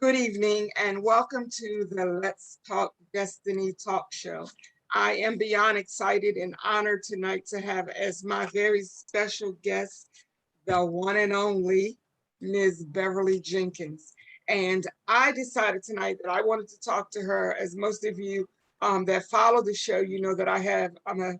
Good evening and welcome to the Let's Talk Destiny talk show. I am beyond excited and honored tonight to have as my very special guest the one and only Ms. Beverly Jenkins. And I decided tonight that I wanted to talk to her. As most of you that follow the show, you know that I have a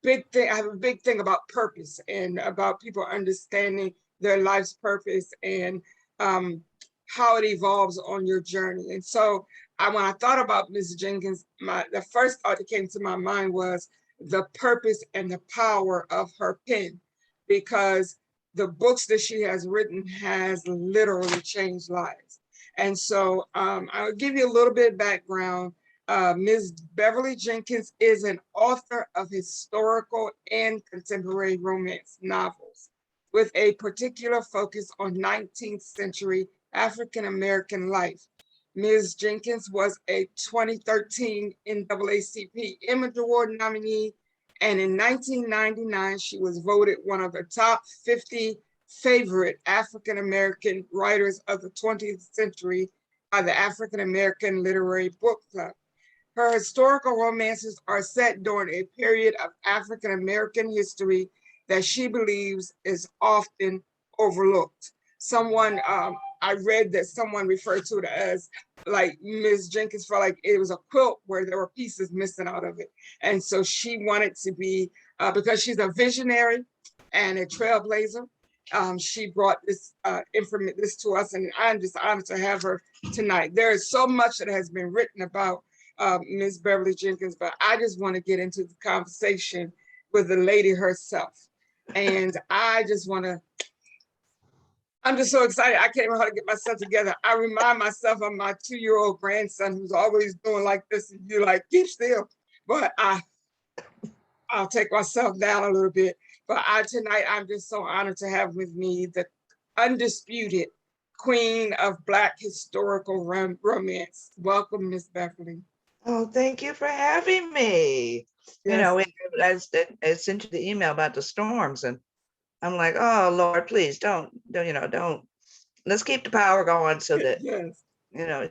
big thing about purpose and about people understanding their life's purpose and um, how it evolves on your journey. And so when I thought about Ms. Jenkins, the first thought that came to my mind was the purpose and the power of her pen, because the books that she has written has literally changed lives. And so I'll give you a little bit of background. Ms. Beverly Jenkins is an author of historical and contemporary romance novels with a particular focus on 19th century African American life. Ms. Jenkins was a 2013 NAACP Image Award nominee, and in 1999, she was voted one of the top 50 favorite African American writers of the 20th century by the African American Literary Book Club. Her historical romances are set during a period of African American history that she believes is often overlooked. I read that someone referred to it as like Ms. Jenkins felt like it was a quilt where there were pieces missing out of it. And so she wanted to be, because she's a visionary and a trailblazer, she brought this to us, and I'm just honored to have her tonight. There is so much that has been written about Ms. Beverly Jenkins, but I just want to get into the conversation with the lady herself. And I'm just so excited. I can't even how to get myself together. I remind myself of my 2-year-old grandson who's always doing like this, and you're like, keep still. But I'll take myself down a little bit. But tonight, I'm just so honored to have with me the undisputed queen of Black historical romance. Welcome, Miss Beverly. Oh, thank you for having me. You Yes, know, I sent you the email about the storms, and I'm like, oh Lord, please don't. Let's keep the power going so that yes,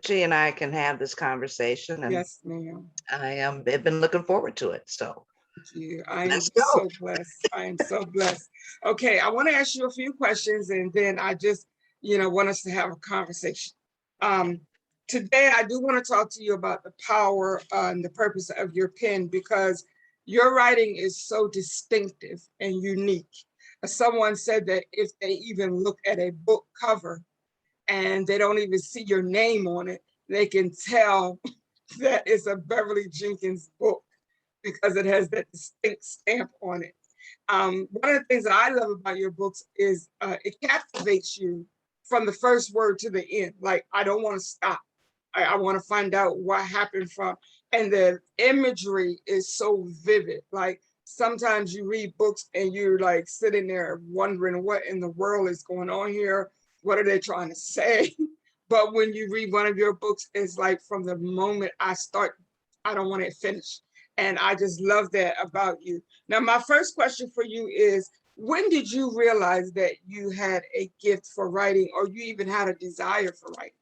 she and I can have this conversation. And yes, ma'am. I've been looking forward to it. So Thank you. I let's am go. so blessed. I am so blessed. Okay, I want to ask you a few questions, and then I just, want us to have a conversation. Um, Today, I do want to talk to you about the power and the purpose of your pen, because your writing is so distinctive and unique. Someone said that if they even look at a book cover and they don't even see your name on it, they can tell that it's a Beverly Jenkins book because it has that distinct stamp on it. One of the things that I love about your books is it captivates you from the first word to the end. Like, I don't want to stop. I want to find out what happened from, and the imagery is so vivid. Like, sometimes you read books and you're like sitting there wondering what in the world is going on here. What are they trying to say? But when you read one of your books, it's like from the moment I start, I don't want it finished. And I just love that about you. Now, my first question for you is, when did you realize that you had a gift for writing, or you even had a desire for writing?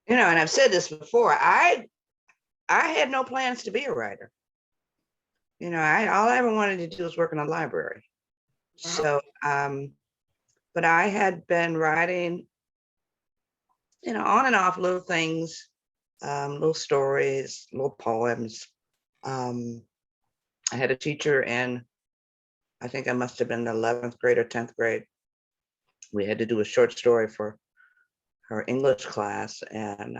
And I've said this before. I had no plans to be a writer. I all I ever wanted to do was work in a library. Wow. So, but I had been writing, on and off little things, little stories, little poems. I had a teacher in, I think I must have been the 11th grade or 10th grade. We had to do a short story for her English class, and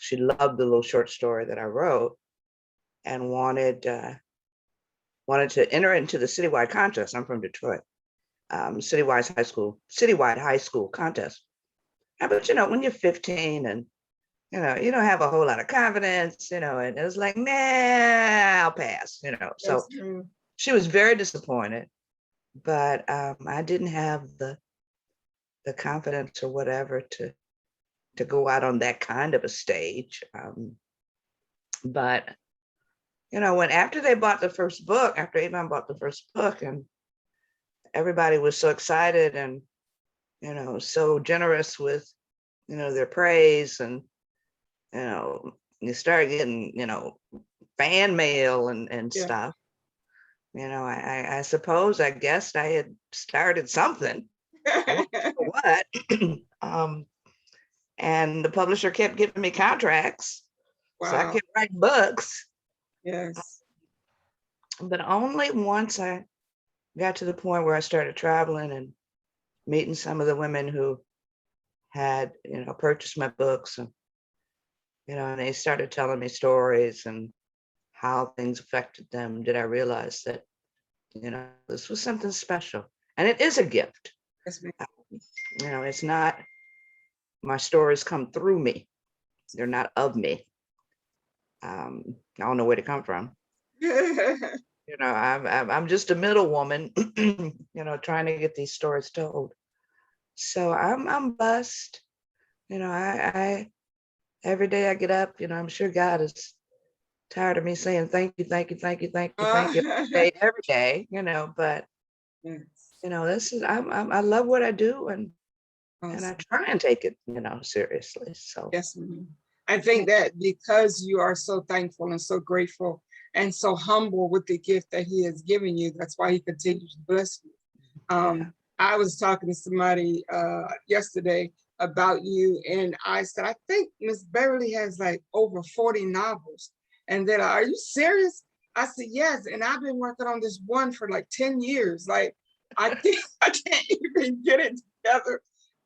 she loved the little short story that I wrote and wanted to enter into the citywide contest. I'm from Detroit. Citywide high school contest. But when you're 15 and you don't have a whole lot of confidence, and it was like, nah, I'll pass, So she was very disappointed, but I didn't have the confidence or whatever to go out on that kind of a stage. But when after they bought the first book, after Avon bought the first book, and everybody was so excited and so generous with their praise, and you start getting fan mail and Yeah. stuff. I suppose, I guessed I had started something. I wasn't sure what. And the publisher kept giving me contracts. So I Wow. kept writing books. Yes. But only once I got to the point where I started traveling and meeting some of the women who had, purchased my books, and they started telling me stories and how things affected them, did I realize that, this was something special. And it is a gift. Yes, ma'am. It's not, my stories come through me. They're not of me. I don't know where they come from. I'm just a middle woman, trying to get these stories told. So I'm blessed. I every day I get up, I'm sure God is tired of me saying thank you, thank you, thank you, thank you, thank you every day, but Yes. this is I love what I do, and I Awesome. try and take it, seriously. So Yes, ma'am. I think that because you are so thankful and so grateful and so humble with the gift that he has given you, that's why he continues to bless you. yeah. I was talking to somebody yesterday about you, and I said, I think Miss Beverly has like over 40 novels. And then, are you serious? I said, yes. And I've been working on this one for like 10 years. Like, I think I can't even get it together.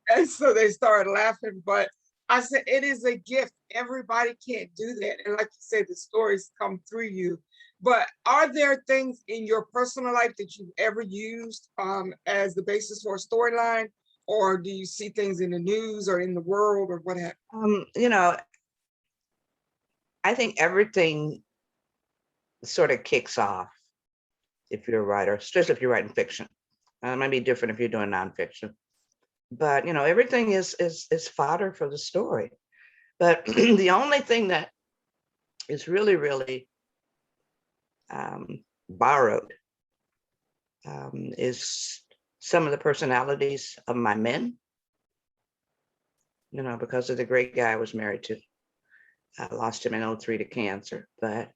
And so they started laughing. But I said, it is a gift. Everybody can't do that. And like you said, the stories come through you. But are there things in your personal life that you've ever used as the basis for a storyline? Or do you see things in the news or in the world or what have I think everything sort of kicks off if you're a writer, especially if you're writing fiction. It might be different if you're doing nonfiction. But everything is fodder for the story. But the only thing that is really, really borrowed is some of the personalities of my men, because of the great guy I was married to. I lost him in 2003 to cancer, but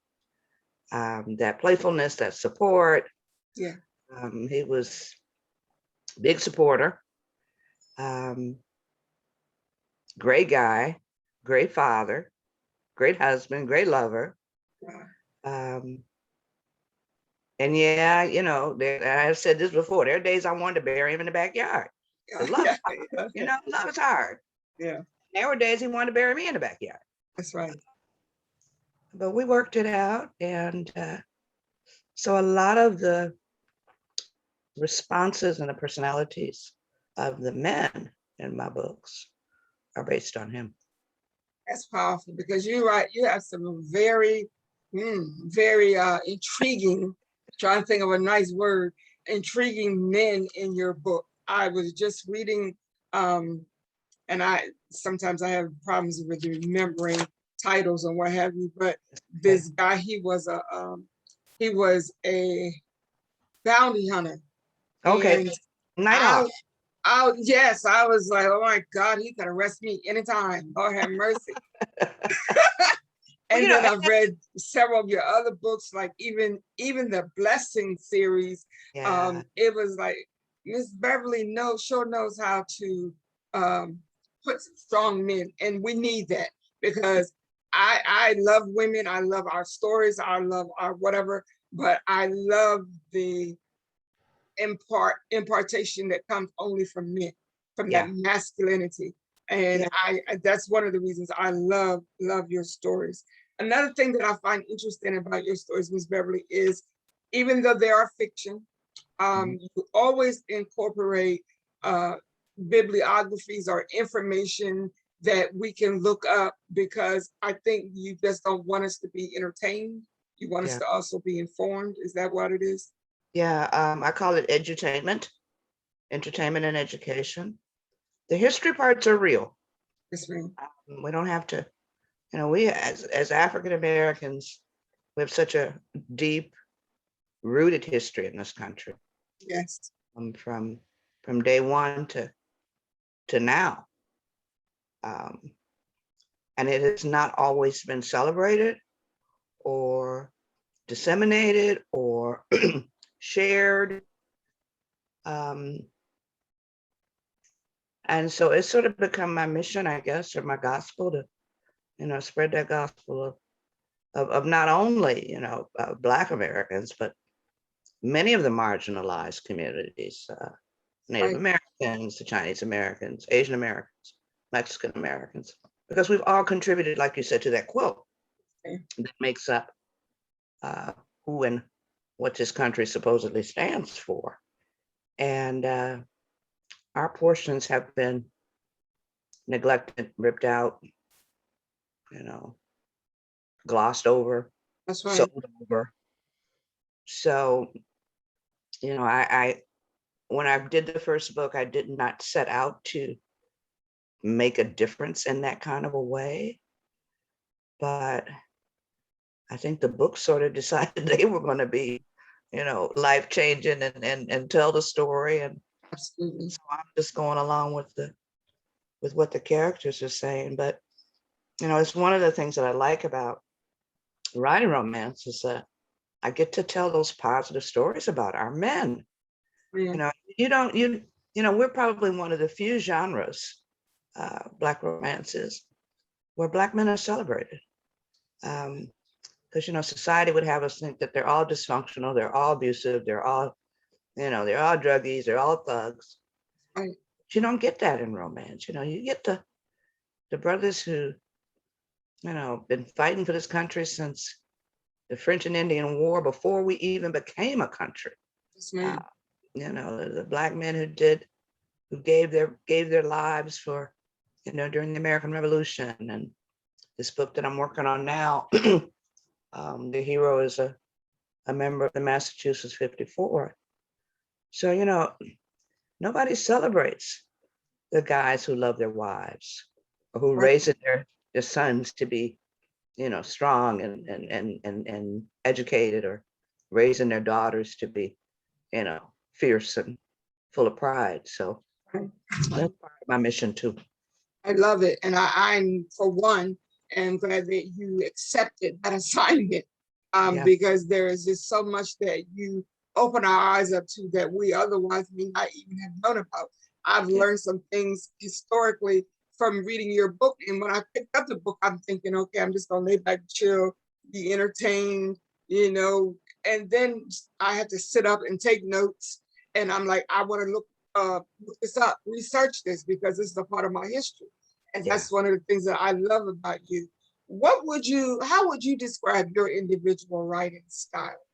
that playfulness, that support. Yeah. He was a big supporter, great guy, great father, great husband, great lover. Um, and yeah, I said this before, there are days I wanted to bury him in the backyard. Love is hard. Love is hard. Yeah. There were days he wanted to bury me in the backyard. That's right. But we worked it out. And so a lot of the responses and the personalities of the men in my books are based on him. That's powerful because you're right. You have some very, very intriguing, trying to think of a nice word, intriguing men in your book. I was just reading, and sometimes I have problems with remembering titles and what have you, but this guy, he was a bounty hunter. Okay. Night Off. Yes, I was like, oh my God, he could arrest me anytime. Lord have mercy. And then I've read several of your other books, like even the Blessing series. Yeah. It was like Miss Beverly sure knows how to put strong men, and we need that because I love women, I love our stories, I love our whatever, but I love the impartation that comes only from men, from that masculinity. And that's one of the reasons I love your stories. Another thing that I find interesting about your stories, Miss Beverly, is even though they are fiction, you always incorporate bibliographies or information that we can look up, because I think you just don't want us to be entertained. You want us to also be informed. Is that what it is? Yeah, I call it edutainment, entertainment and education. The history parts are real. Yes, ma'am. We don't have to, we as African Americans, we have such a deep rooted history in this country. Yes. From day one to now. Um, and it has not always been celebrated or disseminated or shared. Um, and so it's sort of become my mission, I guess, or my gospel to, spread that gospel of not only, Black Americans, but many of the marginalized communities, Native Right. Americans, the Chinese Americans, Asian Americans, Mexican Americans, because we've all contributed, like you said, to that quilt that makes up who and what this country supposedly stands for. And our portions have been neglected, ripped out, glossed over, That's right. sold over. So, I when I did the first book, I did not set out to make a difference in that kind of a way. But I think the book sort of decided they were going to be, life changing and tell the story. And Absolutely. so I'm just going along with what the characters are saying. But, it's one of the things that I like about writing romance is that I get to tell those positive stories about our men. Yeah. We're probably one of the few genres, Black romances, where Black men are celebrated. Because, society would have us think that they're all dysfunctional, they're all abusive, they're all druggies, they're all thugs. Right. But you don't get that in romance. You get the brothers who, been fighting for this country since the French and Indian War, before we even became a country. Yes, ma'am. The Black men who gave their lives for, during the American Revolution. And this book that I'm working on now, the hero is a member of the Massachusetts 54. So, nobody celebrates the guys who love their wives or who Right. raise their sons to be, strong and educated, or raising their daughters to be, fierce and full of pride. So Right. that's part of my mission too. I love it. And I'm, for one, am glad that you accepted that assignment, Yeah. because there is just so much that you open our eyes up to that we otherwise may not even have known about. I've Yeah. learned some things historically from reading your book. And when I picked up the book, I'm thinking, okay, I'm just going to lay back, chill, be entertained, and then I had to sit up and take notes. And I'm like, I want to look this up, research this, because this is a part of my history. And Yeah. that's one of the things that I love about you. How would you describe your individual writing style?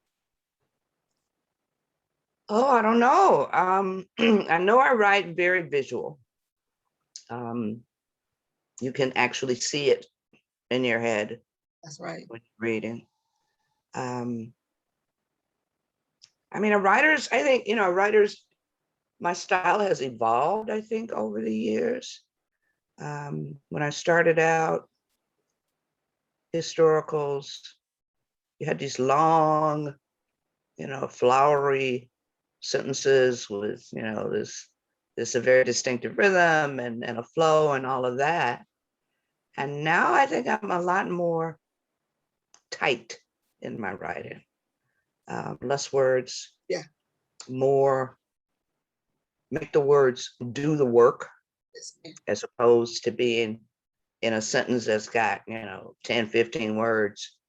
Oh, I don't know. I know I write very visual. You can actually see it in your head That's right. when you're reading. I think, my style has evolved, I think, over the years. When I started out, historicals, you had these long, flowery sentences with, this a very distinctive rhythm and a flow and all of that. And now I think I'm a lot more tight in my writing. Less words. Yeah. More, make the words do the work, as opposed to being in a sentence that's got, 10, 15 words.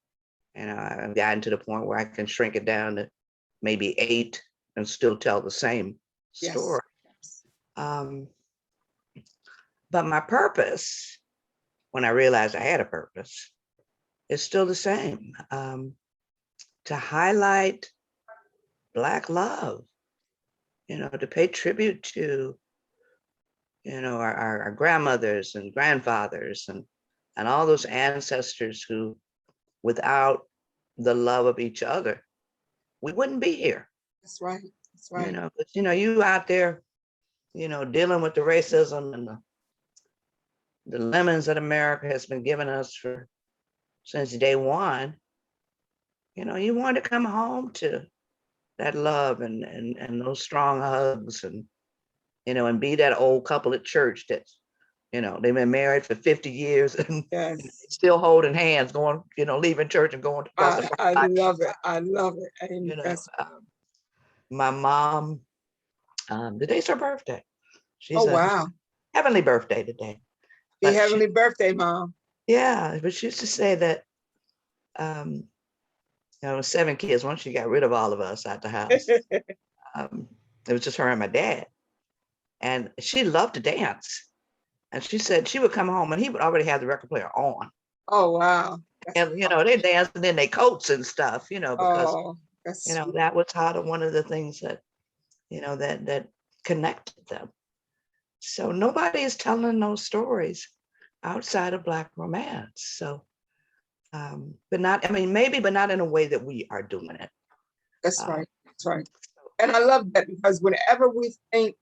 I've gotten to the point where I can shrink it down to maybe 8 and still tell the same story. Yes. But my purpose, when I realized I had a purpose, is still the same. To highlight Black love, to pay tribute to, our grandmothers and grandfathers and all those ancestors who, without the love of each other, we wouldn't be here. That's right. That's right. But you out there, dealing with the racism and the lemons that America has been giving us since day one. You want to come home to that love and those strong hugs and be that old couple at church that's You know, they've been married for 50 years and Yes. still holding hands, going, you know, leaving church and going across the I park. love it. I love it. And You know, that's, my mom, today's her birthday. oh, She's a wow. heavenly birthday today. The But heavenly birthday, Mom. yeah, but she used to say that, you know, 7 kids, once she got rid of all of us at the house, um, it was just her and my dad. And she loved to dance. And she said she would come home and he would already have the record player on. Oh, wow. That's And, you know, they dancing in their coats and stuff, you know, because, oh, that's you know, sweet. that was one of the things that, you know, that connected them. So nobody is telling those stories outside of Black romance. So, but not, I mean, maybe, but not in a way that we are doing it. That's Um, right. That's right. And I love that because whenever we think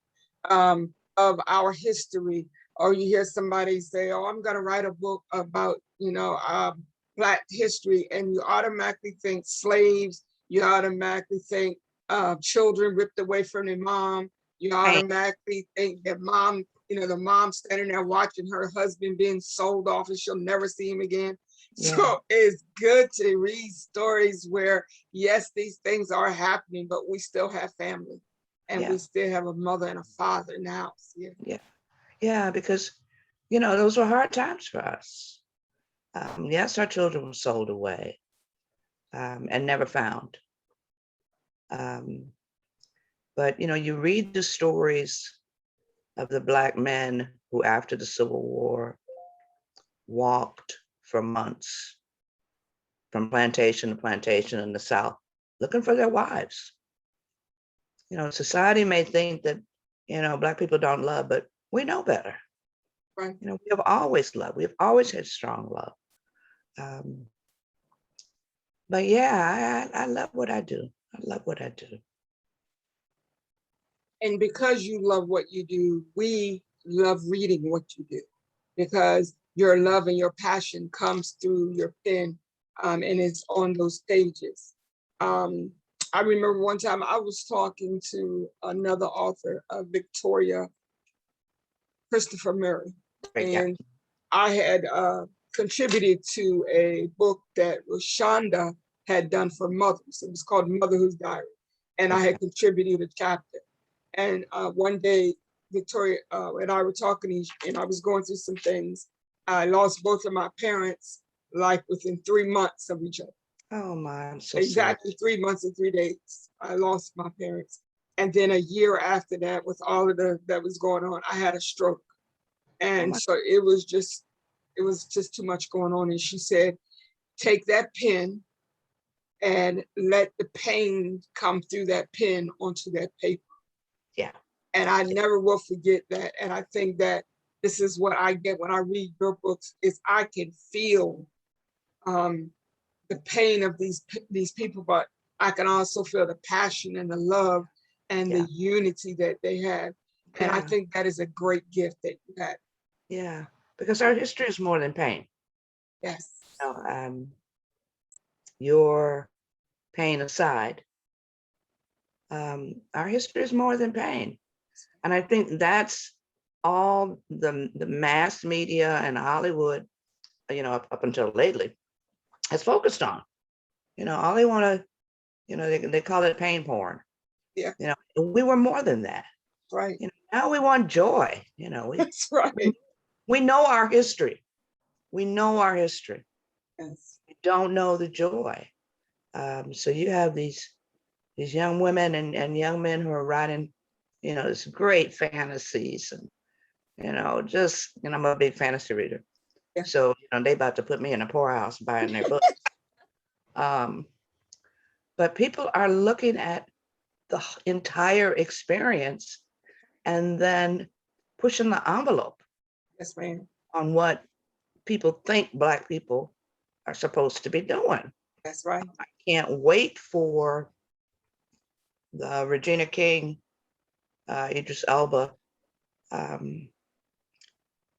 of our history, or you hear somebody say, "Oh, I'm going to write a book about, you know, Black history," and you automatically think slaves, you automatically think children ripped away from their mom, you pain. automatically think that mom, you know, the mom standing there watching her husband being sold off and she'll never see him again. Yeah. So it's good to read stories where, yes, these things are happening, but we still have family and Yeah. we still have a mother and a father in the house. Yeah. Yeah. Yeah. Because, you know, those were hard times for us. Yes, our children were sold away and never found. But, you know, you read the stories of the Black men who, after the Civil War, walked for months from plantation to plantation in the South, looking for their wives. You know, society may think that, you know, Black people don't love, but we know better. Right. You know, we have always loved. We have always had strong love. But yeah, I love what I do. I love what I do. And because you love what you do, we love reading what you do because your love and your passion comes through your pen and it's on those pages. I remember one time I was talking to another author, Victoria Christopher Murray, Great, yeah. and I had contributed to a book that Shonda had done for mothers. It was called Motherhood's Diary, and I had contributed a chapter. And one day, Victoria and I were talking, and I was going through some things. I lost both of my parents, like within 3 months of each other. Oh my, I'm so Exactly sorry. 3 months and 3 days. I lost my parents. And then a year after that, with all of that was going on, I had a stroke. And so it was just too much going on. And she said, take that pen and let the pain come through that pen onto that paper. Yeah. And I never will forget that. And I think that this is what I get when I read your books is I can feel the pain of these people, but I can also feel the passion and the love and the unity that they have. And I think that is a great gift that you had. Yeah, because our history is more than pain. Yes. You know, your pain aside, our history is more than pain. And I think that's all the mass media and Hollywood, you know, up until lately, has focused on. You know, all they want to, you know, they call it pain porn. Yeah. You know, we were more than that. Right. You know, now we want joy. You know, that's right. We know our history. We know our history. Yes. We don't know the joy. So you have these young women and young men who are writing, you know, this great fantasies and, you know, just, you know, I'm a big fantasy reader. Yeah. So, you know, they about to put me in a poorhouse buying their books. But people are looking at the entire experience and then pushing the envelope. Yes, ma'am. On what people think Black people are supposed to be doing. That's right. I can't wait for the Regina King, Idris Elba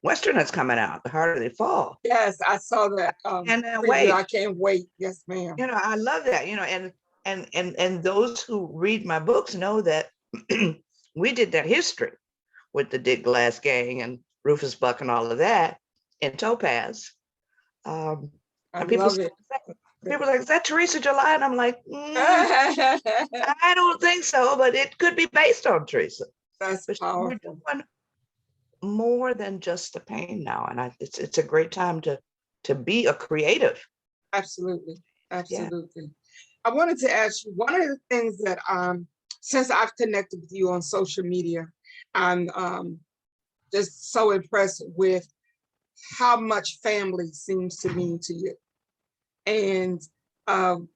Western that's coming out, The Harder They Fall. Yes, I saw that. And preview. I can't wait. Yes, ma'am. You know, I love that. You know, and those who read my books know that we did that history with the Dick Glass gang and Rufus Buck and all of that in Topaz. I And people love it. people are like, is that Teresa July? And I'm like, I don't think so, but it could be based on Teresa. That's But we're powerful. doing more than just the pain now. And it's a great time to be a creative. Absolutely. Yeah. Absolutely. I wanted to ask you, one of the things that since I've connected with you on social media, I'm just so impressed with how much family seems to mean to you. And how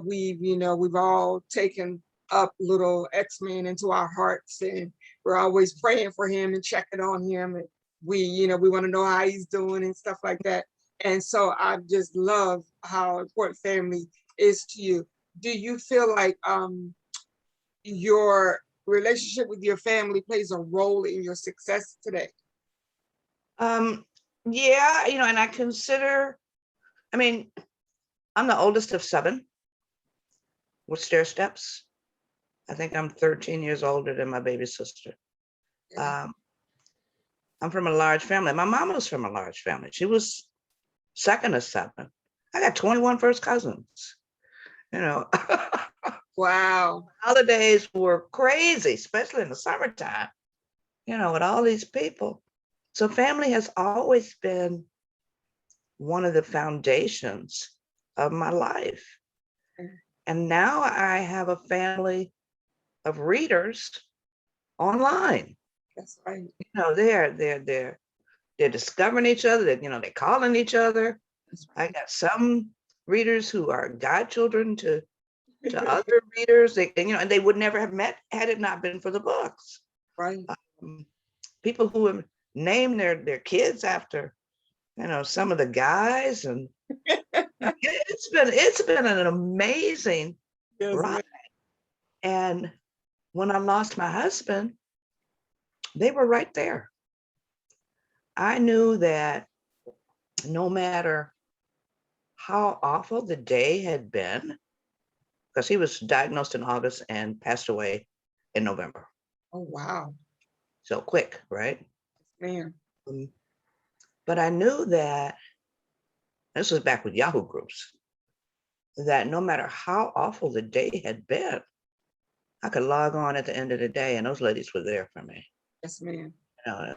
we've all taken up little X-Men into our hearts, and we're always praying for him and checking on him. And we want to know how he's doing and stuff like that. And so I just love how important family is to you. Do you feel like your relationship with your family plays a role in your success today? Yeah, and I mean, I'm the oldest of 7 with stair steps. I think I'm 13 years older than my baby sister. I'm from a large family. My mama was from a large family. She was second of 7. I got 21 first cousins. Wow. Holidays were crazy, especially in the summertime, with all these people. So family has always been one of the foundations of my life. And now I have a family of readers online. That's right. They're discovering each other. They're calling each other. I got some readers who are godchildren to other readers. And they would never have met had it not been for the books. Right. People who have named their kids after, some of the guys, and it's been an amazing ride. And when I lost my husband, they were right there. I knew that no matter how awful the day had been, because he was diagnosed in August and passed away in November. Oh, wow. So quick, right? Man. But I knew that, this was back with Yahoo groups, that no matter how awful the day had been, I could log on at the end of the day and those ladies were there for me. Yes, ma'am.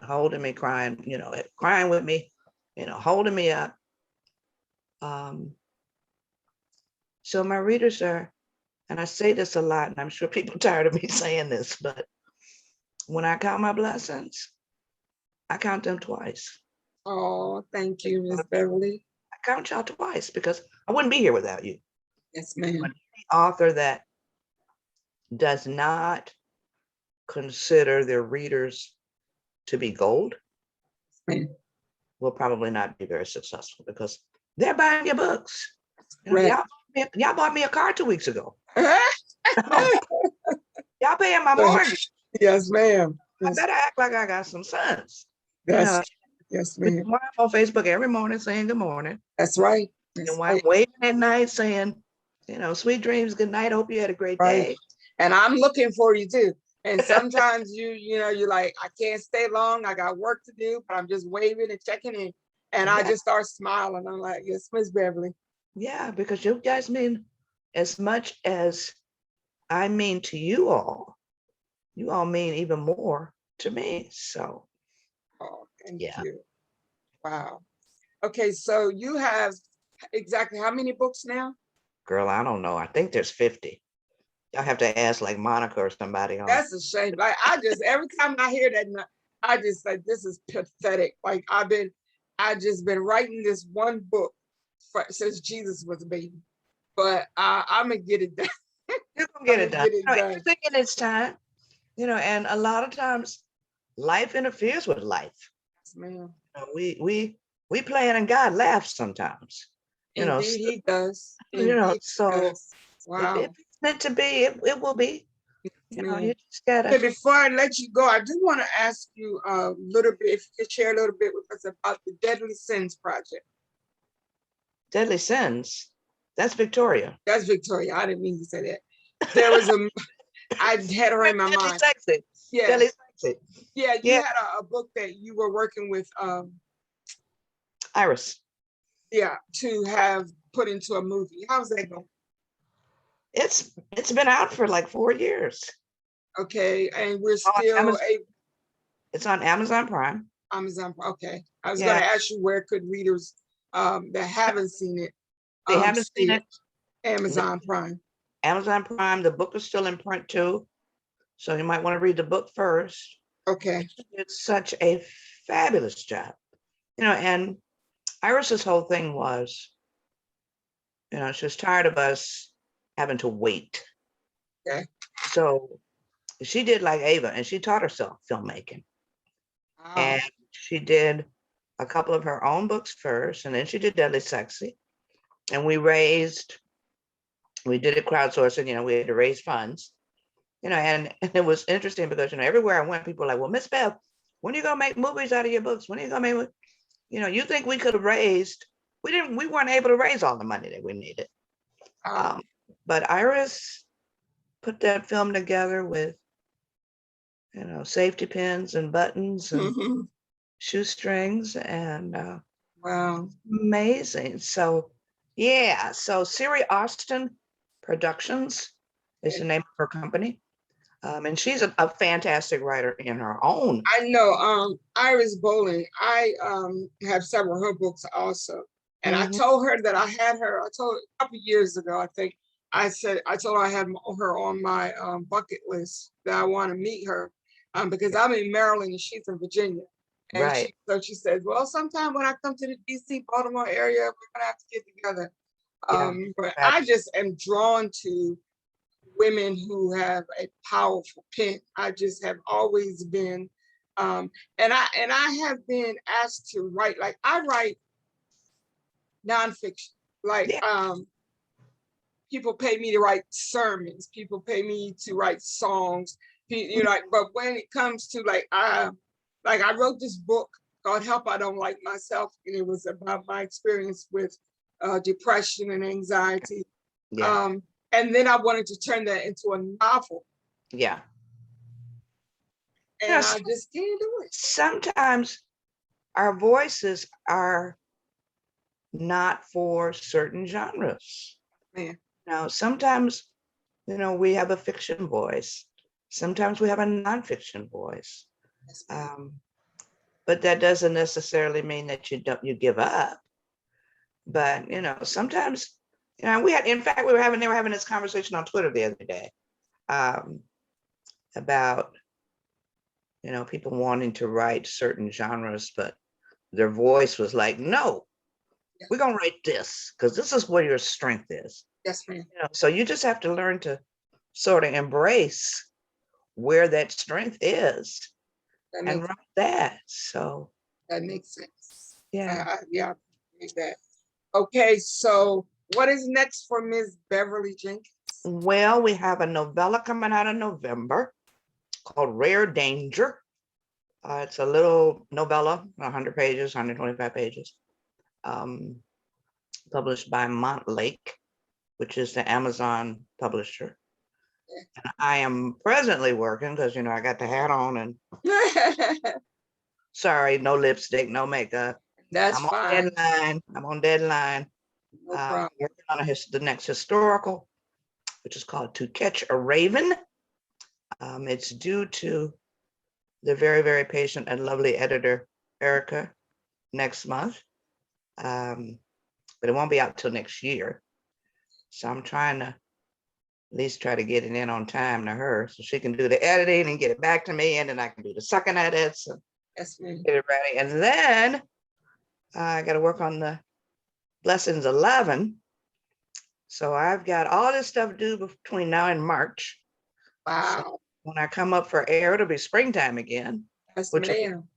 Holding me, crying, crying with me, holding me up. So my readers are, and I say this a lot, and I'm sure people are tired of me saying this, but when I count my blessings, I count them twice. Oh, thank you, Miss Beverly. I count y'all twice because I wouldn't be here without you. Yes, ma'am. The author that does not consider their readers to be gold will probably not be very successful because they're buying your books. Y'all bought me a car 2 weeks ago. Y'all paying my mortgage. Yes, ma'am. I better act like I got some sense. Yes, ma'am. I'm on Facebook every morning saying good morning. That's right. And I'm waiting at night saying, sweet dreams, good night. Hope you had a great day. And I'm looking for you too. And sometimes you're like, I can't stay long. I got work to do, but I'm just waving and checking in. And I just start smiling. I'm like, yes, Miss Beverly. Yeah, because you guys mean as much as I mean to you all mean even more to me. So, thank you. Wow. Okay, so you have exactly how many books now? Girl, I don't know. I think there's 50. Y'all have to ask like Monica or somebody else. That's a shame. Like every time I hear that, I just like, this is pathetic. Like I just been writing this one book since Jesus was a baby, but I'm gonna get it done. You're gonna get it done. Everything in its time, and a lot of times life interferes with life. Yes, ma'am. We plan and God laughs sometimes. Indeed, he does. So wow. If it's meant to be, it will be. You just gotta. Okay, before I let you go, I do want to ask you a little bit, if you could share a little bit with us about the Deadly Sins project. Deadly Sins? That's Victoria. That's Victoria. I didn't mean to say that. There was I had her in my mind. Sexy. Yes. Deadly Yeah, you Yeah, had a book that you were working with, Iris. yeah, to have put into a movie. How's that going? It's been out for like 4 years. Okay, and we're On still Amazon, a it's on Amazon Prime. Amazon. Okay, I was going Yeah, to ask you where could readers that haven't seen it they haven't see seen it? it. Amazon Prime. Amazon Prime. The book is still in print too, so you might want to read the book first. Okay. It's such a fabulous job, and Iris's whole thing was, she was tired of us having to wait. Okay. So she did like Ava, and she taught herself filmmaking. Wow. And she did a couple of her own books first, and then she did Deadly Sexy. And we did it crowdsourcing, we had to raise funds, and it was interesting because, everywhere I went, people were like, well, Miss Bev, when are you gonna make movies out of your books? When are you gonna make, you think we could have raised, we weren't able to raise all the money that we needed. But Iris put that film together with, safety pins and buttons and shoestrings and Wow. amazing. So yeah, so Siri Austin Productions is the name of her company. And she's a fantastic writer in her own. I know Iris Bowling. I have several of her books also. And I told her that I told her a couple years ago, I think, I told her I had her on my bucket list, that I want to meet her because I'm in Maryland and she's in Virginia. And Right. so she said, well, sometime when I come to the DC, Baltimore area, we're gonna have to get together. But I just am drawn to women who have a powerful pen. I just have always been, and I have been asked to write. Like I write nonfiction. Like Yeah. people pay me to write sermons. People pay me to write songs. Like, but when it comes to like I wrote this book called "Help I Don't Like Myself," and it was about my experience with depression and anxiety. Yeah. And then I wanted to turn that into a novel, Yeah. and I just can't do it. Sometimes our voices are not for certain genres. Man. Now, sometimes, we have a fiction voice. Sometimes we have a nonfiction voice. But that doesn't necessarily mean that you give up. But, sometimes, they were having this conversation on Twitter the other day about, people wanting to write certain genres, but their voice was like, no, we're going to write this because this is where your strength is. Yes, ma'am. So you just have to learn to sort of embrace where that strength is and write that. So that makes sense. yeah. Yeah, I appreciate that. Okay, so what is next for Ms. Beverly Jenkins? Well, we have a novella coming out in November called Rare Danger. It's a little novella, 100 pages, 125 pages, published by Montlake, which is the Amazon publisher. And I am presently working because, I got the hat on and sorry, no lipstick, no makeup. That's I'm fine. on deadline. No problem. Working on the next historical, which is called To Catch a Raven. It's due to the very, very patient and lovely editor, Erica, next month. But it won't be out till next year. So I'm trying to at least try to get it in on time to her so she can do the editing and get it back to me. And then I can do the second edits and get it ready. And then I got to work on the Lessons 11. So I've got all this stuff due between now and March. Wow. So when I come up for air, it'll be springtime again. Yes, which ma'am.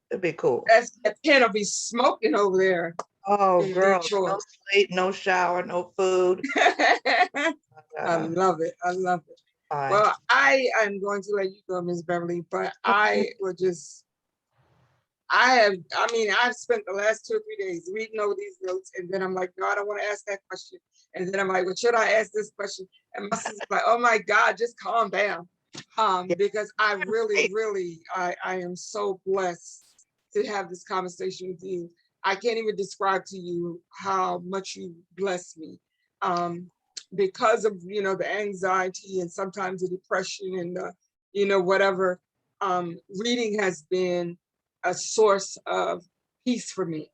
It'd be cool. That pen will be smoking over there. Oh, girl, no sleep, no shower, no food. I love it. I love it. Well, I am going to let you go, Ms. Beverly, but I've spent the last 2 or 3 days reading over these notes, and then I'm like, no, I don't want to ask that question. And then I'm like, well, should I ask this question? And my sister's like, oh my God, just calm down. because I really, I am so blessed to have this conversation with you. I can't even describe to you how much you bless me. Because of, the anxiety and sometimes the depression and the, whatever, reading has been a source of peace for me.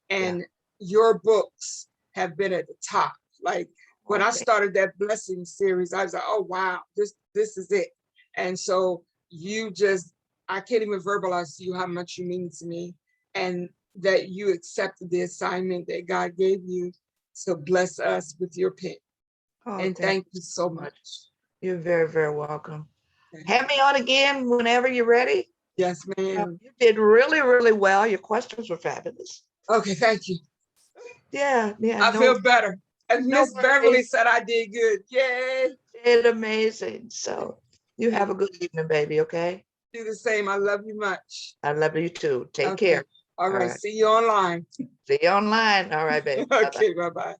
And your books have been at the top. Like when I started that blessing series, I was like, oh wow, this is it. And so I can't even verbalize to you how much you mean to me, and that you accepted the assignment that God gave you to bless us with your pen. And thank you so much. You're very, very welcome. Have me on again whenever you're ready. Yes, ma'am. You did really, really well. Your questions were fabulous. Okay, thank you. Yeah. I feel better. And Miss Beverly said I did good. Yay. Did amazing. So you have a good evening, baby, okay? Do the same. I love you much. I love you too. Take care. All right. See you online. See you online. All right, baby. Okay, bye-bye.